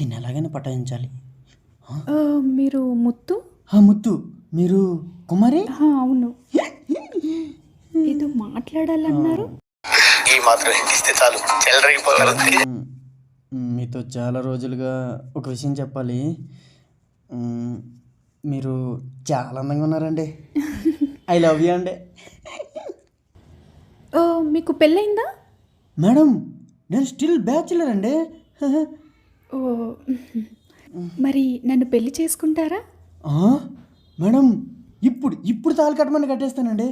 దీన్ని ఎలాగైనా పటాయించాలి. మీరు ముత్తు? ముత్తు, మీరు కుమారి? అవును. ఏదో మాట్లాడాలన్నారు. ఈ మాత్రం ఇస్తే చాలు చెలరేగిపోతారు. మీతో చాలా రోజులుగా ఒక విషయం చెప్పాలి. మీరు చాలా అందంగా ఉన్నారండి. ఐ లవ్ యూ అండి. మీకు పెళ్ళయిందా? మేడం, నేను స్టిల్ బ్యాచులర్ అండి. ఓ, మరి నన్ను పెళ్లి చేసుకుంటారా? మేడం, ఇప్పుడు తాళి కట్టమని కట్టేస్తానండి.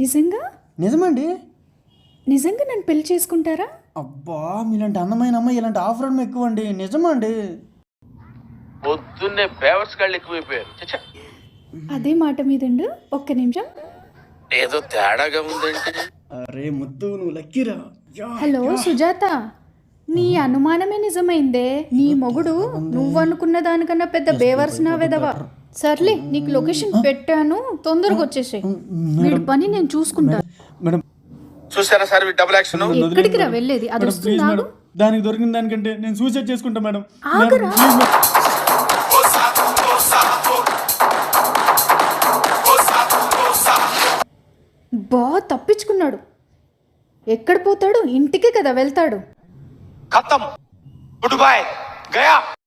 నిజంగా? నిజమండి. నిజంగా నన్ను పెళ్లి చేసుకుంటారా? అబ్బా, మీలాంటి అందమైన అమ్మాయి ఇలాంటి ఆఫర్ అమ్మ ఎక్కువ అండి. నిజమండి. పొద్దున్నే బేవర్స్ గాళ్ళు ఎక్కువైపోయారు. అదే మాట మీదండు. ఒక్క నిమిషం. ఏదో తేడాగా ఉందంటే. అరే ముత్తు, నువ్వు లక్కీరా. హలో సుజాత, నీ అనుమానమే నిజమైందే. నీ మొగుడు నువ్వనుకున్న దానికన్నా పెద్ద బేవర్స్నా వెదవా. సర్లే, నీకు లొకేషన్ పెట్టాను, తొందరగా వచ్చేసాయి. వీడి పని నేను చూసుకుంటాను. మేడం, చూసారా సార్ డబుల్ యాక్షన్. ఎక్కడికి రా వెళ్ళేది? అది వస్తుందా? దానికి దొరికిన దానికంటే నేను సూసైడ్ చేసుకుంటా మేడం. ఆగరా. తప్పించుకున్నాడు. ఎక్కడ పోతాడు? ఇంటికే కదా వెళ్తాడు. ఖతం. Good bye Gaya.